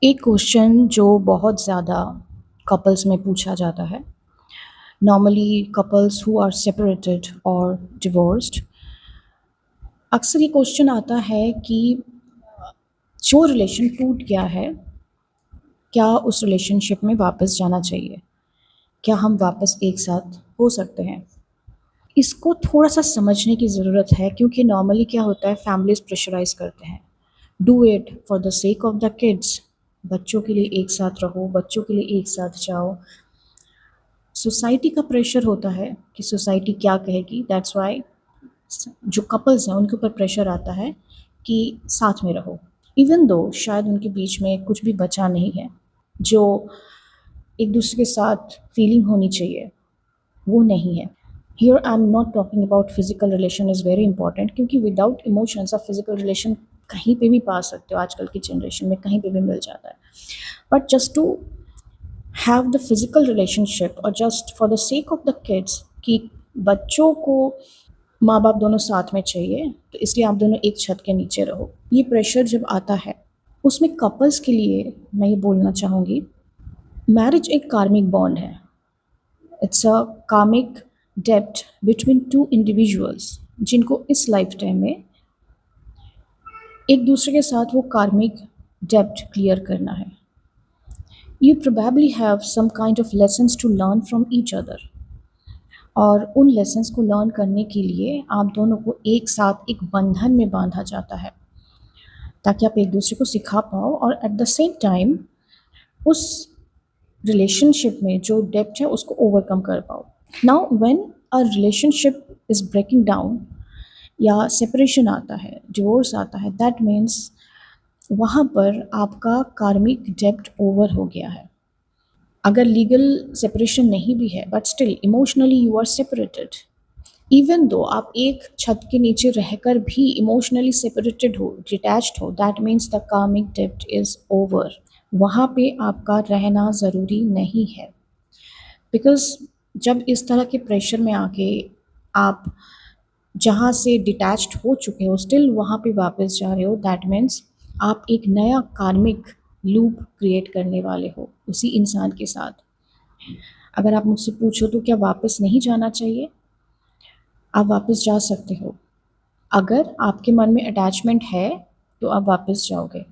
एक क्वेश्चन जो बहुत ज़्यादा कपल्स में पूछा जाता है, normally couples who are separated और डिवोर्स्ड, अक्सर ये क्वेश्चन आता है कि जो रिलेशन टूट गया है, क्या उस रिलेशनशिप में वापस जाना चाहिए? क्या हम वापस एक साथ हो सकते हैं? इसको थोड़ा-सा समझने की ज़रूरत है क्योंकि नॉर्मली क्या होता है, फैमिलीज़ प्रेशराइज़ करते हैं। Do it for the sake of the kids, बच्चों के लिए एक साथ रहो, बच्चों के लिए एक साथ जाओ। सोसाइटी का प्रेशर होता है कि सोसाइटी क्या कहेगी, दैट्स व्हाई जो कपल्स हैं उनके ऊपर प्रेशर आता है कि साथ में रहो। इवन दो शायद उनके बीच में कुछ भी बचा नहीं है, जो एक दूसरे के साथ फीलिंग होनी चाहिए वो नहीं है। Here I am not talking about physical relation is very important, क्योंकि विदाउट इमोशंस आप फिजिकल रिलेशन कहीं पे भी पा सकते हो, आजकल की जनरेशन में कहीं पे भी मिल जाता है। But just to have the physical relationship और just for the sake of the kids कि बच्चों को माँ बाप दोनों साथ में चाहिए, तो इसलिए आप दोनों एक छत के नीचे रहो। ये प्रेशर जब आता है, उसमें कपल्स के लिए मैं ये बोलना चाहूँगी, मैरिज एक कार्मिक बॉन्ड है। इट्स अ कार्मिक डेब्ट बिटवीन टू इंडिविजुअल्स जिनको इस लाइफ टाइम में एक दूसरे के साथ वो कार्मिक डेब्ट क्लियर करना है। You probably have some kind of lessons to learn from each other, और उन लेसन्स को लर्न करने के लिए आप दोनों को एक साथ एक बंधन में बांधा जाता है ताकि आप एक दूसरे को सिखा पाओ और एट द सेम टाइम उस रिलेशनशिप में जो डेप्थ है उसको ओवरकम कर पाओ। Now when a relationship is breaking down या सेपरेशन आता है, डिवोर्स आता है, दैट मीन्स वहाँ पर आपका कार्मिक डेप्ट ओवर हो गया है। अगर लीगल सेपरेशन नहीं भी है but still emotionally you are separated. Even though आप एक छत के नीचे रहकर भी इमोशनली सेपरेटेड हो, डिटैच्ड हो, दैट मीन्स द कार्मिक डेब्ट इज ओवर। वहाँ पे आपका रहना ज़रूरी नहीं है, बिकॉज जब इस तरह के प्रेशर में आके आप जहाँ से डिटैच्ड हो चुके हो स्टिल वहाँ पे वापस जा रहे हो, दैट मीन्स आप एक नया कार्मिक लूप क्रिएट करने वाले हो उसी इंसान के साथ। अगर आप मुझसे पूछो तो क्या वापस नहीं जाना चाहिए? आप वापस जा सकते हो। अगर आपके मन में अटैचमेंट है तो आप वापस जाओगे,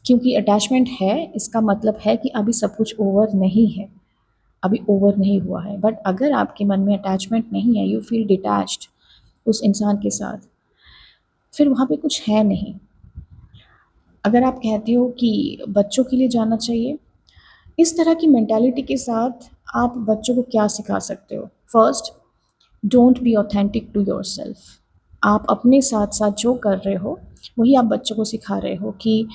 क्योंकि अटैचमेंट है इसका मतलब है कि अभी सब कुछ ओवर नहीं है, अभी ओवर नहीं हुआ है। बट अगर आपके मन में अटैचमेंट नहीं है, यू फील डिटैच्ड उस इंसान के साथ, फिर वहाँ पे कुछ है नहीं। अगर आप कहते हो कि बच्चों के लिए जाना चाहिए, इस तरह की मेंटालिटी के साथ आप बच्चों को क्या सिखा सकते हो? First, don't be authentic to yourself. आप अपने साथ साथ जो कर रहे हो वही आप बच्चों को सिखा रहे हो कि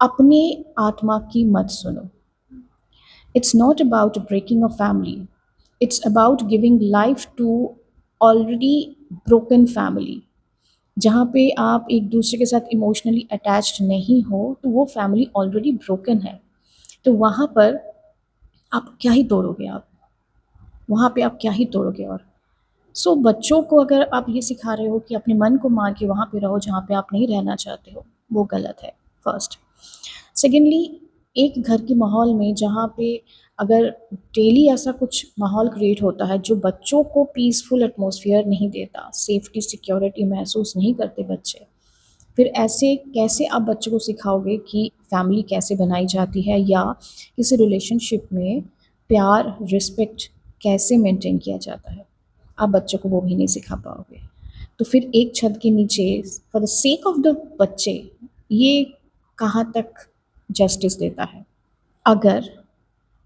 अपने आत्मा की मत सुनो। It's not about breaking a family, it's about giving life to already broken family. जहाँ पे आप एक दूसरे के साथ इमोशनली अटैच्ड नहीं हो तो वो फैमिली ऑलरेडी ब्रोकन है, तो वहाँ पर आप क्या ही तोड़ोगे? आप वहाँ पे आप क्या ही तोड़ोगे? और बच्चों को अगर आप ये सिखा रहे हो कि अपने मन को मार के वहाँ पे रहो जहाँ पे आप नहीं रहना चाहते हो, वो गलत है, फर्स्ट। सेकेंडली, एक घर के माहौल में जहाँ पे अगर डेली ऐसा कुछ माहौल क्रिएट होता है जो बच्चों को पीसफुल एटमॉस्फेयर नहीं देता, सेफ्टी सिक्योरिटी महसूस नहीं करते बच्चे, फिर ऐसे कैसे आप बच्चों को सिखाओगे कि फैमिली कैसे बनाई जाती है या किसी रिलेशनशिप में प्यार, रिस्पेक्ट कैसे मेंटेन किया जाता है? आप बच्चों को वो भी नहीं सिखा पाओगे। तो फिर एक छत के नीचे for the sake of the बच्चे, ये कहाँ तक जस्टिस देता है? अगर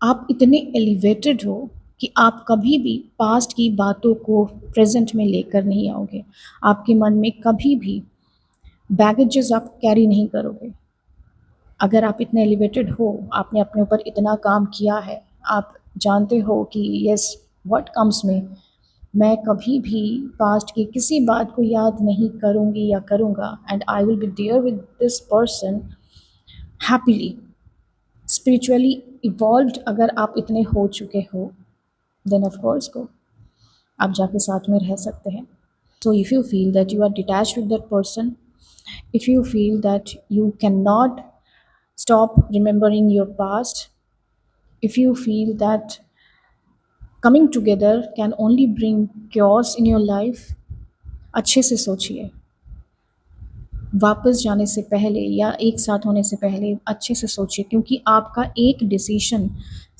आप इतने एलिवेटेड हो कि आप कभी भी पास्ट की बातों को प्रेजेंट में लेकर नहीं आओगे, आपके मन में कभी भी बैगेजेस आप कैरी नहीं करोगे। अगर आप इतने एलिवेटेड हो, आपने अपने ऊपर इतना काम किया है, आप जानते हो कि यस, व्हाट कम्स में, मैं कभी भी पास्ट की किसी बात को याद नहीं करूँगी या करूँगा, and I will be there with this person happily. Spiritually evolved अगर आप इतने हो चुके हो, देन ऑफ कोर्स गो, आप जाके साथ में रह सकते हैं। So if you feel that you are detached with that person, if you feel that you cannot Stop remembering your past. If you feel that coming together can only bring chaos in your life, अच्छे से सोचिए। वापस जाने से पहले या एक साथ होने से पहले अच्छे से सोचिए, क्योंकि आपका एक डिसीजन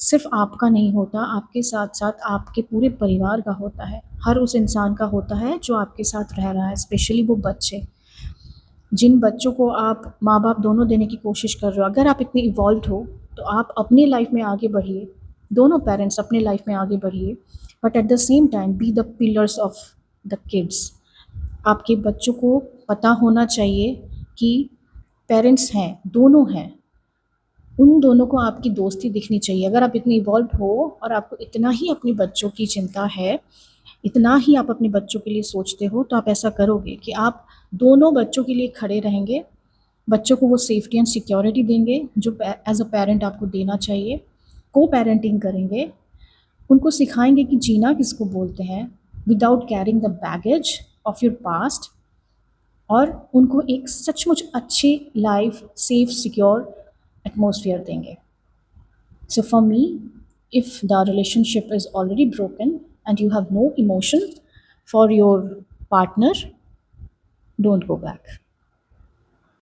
सिर्फ आपका नहीं होता, आपके साथ साथ आपके पूरे परिवार का होता है, हर उस इंसान का होता है जो आपके साथ रह रहा है, स्पेशली वो बच्चे। जिन बच्चों को आप माँ बाप दोनों देने की कोशिश कर रहे हो, अगर आप इतने इवॉल्व हो तो आप अपनी लाइफ में आगे बढ़िए, दोनों पेरेंट्स अपने लाइफ में आगे बढ़िए, but at the same time be the pillars of the kids. आपके बच्चों को पता होना चाहिए कि पेरेंट्स हैं, दोनों हैं, उन दोनों को आपकी दोस्ती दिखनी चाहिए। अगर आप इतने इवॉल्व हो और आपको इतना ही अपने बच्चों की चिंता है, इतना ही आप अपने बच्चों के लिए सोचते हो, तो आप ऐसा करोगे कि आप दोनों बच्चों के लिए खड़े रहेंगे, बच्चों को वो सेफ्टी एंड सिक्योरिटी देंगे जो एज अ पेरेंट आपको देना चाहिए, को पेरेंटिंग करेंगे, उनको सिखाएंगे कि जीना किसको बोलते हैं without carrying the baggage of your past, और उनको एक सचमुच अच्छी लाइफ, सेफ सिक्योर एटमॉस्फेयर देंगे। So for me, if the relationship is already broken and you have no emotion for your partner, don't go back.